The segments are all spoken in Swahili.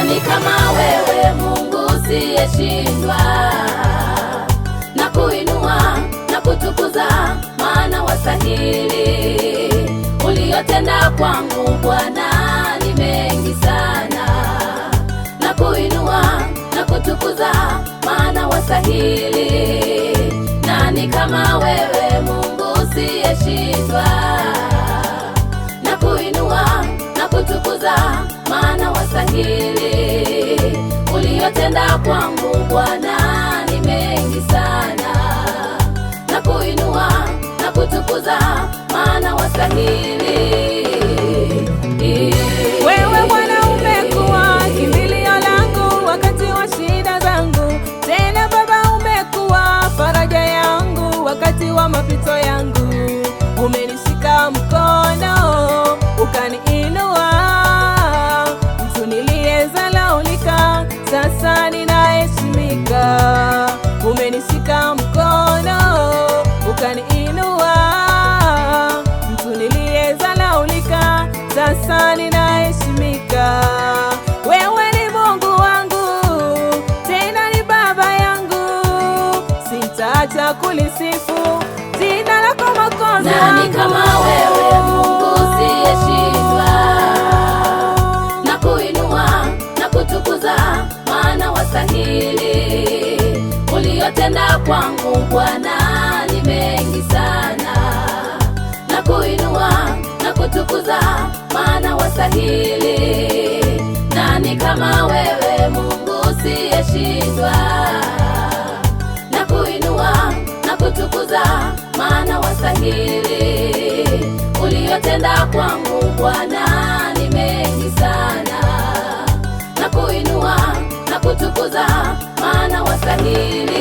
Nani kama wewe Mungu usiyeshindwa? Na kuinua na kutukuza, maana wastahili. Uliyotenda kwangu Bwana ni mengi sana. Na kuinua na kutukuza, maana wastahili. Nani kama wewe Mungu usiyeshindwa? Na kuinua na kutukuza, maana wastahili. Uliyotenda kwangu Bwana ni mengi sana. Na kuinua na kutukuza, maana wastahili. Wewe Bwana umekuwa kimbilio langu wakati wa shida zangu. Tena Baba umekuwa faraja yangu wakati wa mapito yangu. Umenishika mkono ukaniinua, mtu niliyedharaulika sasa ninaheshimika. Umenishika mkono ukaniinua, mtu niliyedharaulika sasa ninaheshimika. Wewe ni Mungu wangu, tena ni Baba yangu, sitaacha kulisifu jina lako Mwokozi. Nani kama wewe Mungu usiyeshindwa? Na kuinua na kutukuza, maana wastahili. Uliyotenda kwangu Bwana ni mengi sana. Na kuinua na kutukuza, maana wastahili. Nani kama wewe Mungu usiyeshindwa? Na kuinua na kutukuza, maana wastahili. Uliyotenda kwangu Bwana ni mengi sana. Na kuinua na kutukuza, maana wastahili.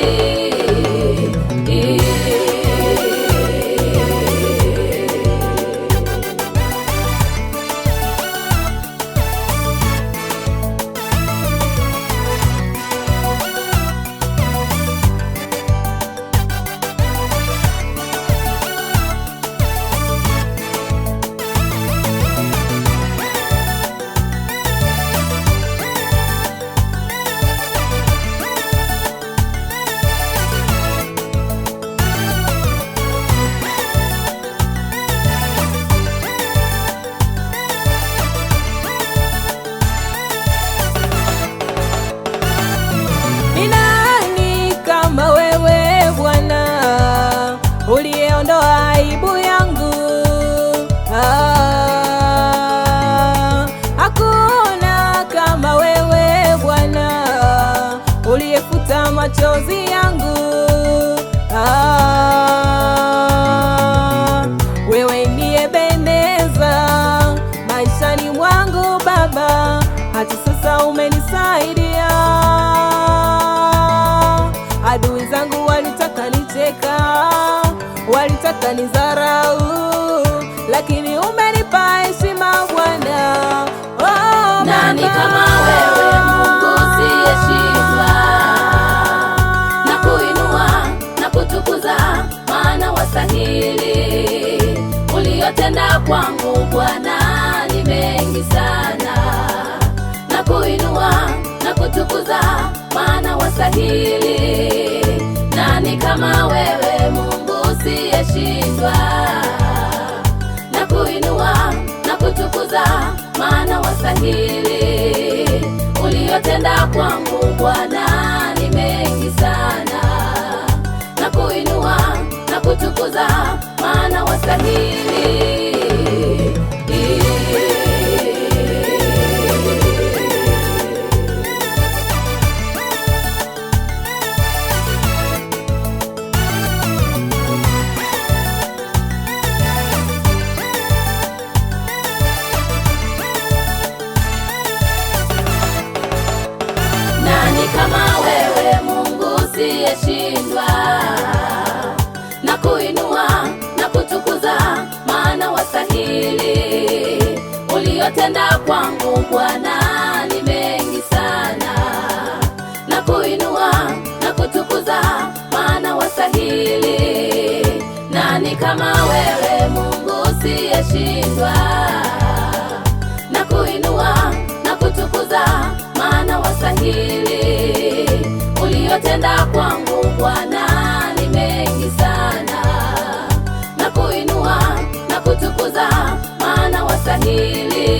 Uliyeondoa aibu yangu, hakuna kama wewe Bwana. Uliyefuta machozi yangu, wewe ndiye bendeza maishani mwangu Baba, hata sasa umenisaidia. Adui zangu walitaka nicheka, walitaka nidharau, lakini umenipa heshima Bwana. Oh, nani kama wewe Mungu usiyeshindwa? Na kuinua na kutukuza, maana wastahili. Uliyotenda kwangu Bwana ni mengi sana. Na kuinua na kutukuza, maana wastahili. Nani kama wewe Mungu usiyeshindwa? Na kuinua na kutukuza, maana wastahili. Uliyotenda kwangu Bwana ni mengi sana. Na kuinua na kutukuza, maana wastahili. Kama wewe Mungu usiyeshindwa? Na kuinua na kutukuza, maana wastahili. Uliyotenda kwangu Bwana ni mengi sana. Na kuinua na kutukuza, maana wastahili. Nani kama wewe Mungu usiyeshindwa? Na kuinua na kutukuza, maana uliyotenda kwangu Bwana ni mengi sana, na kuinua na kutukuza, maana wastahili.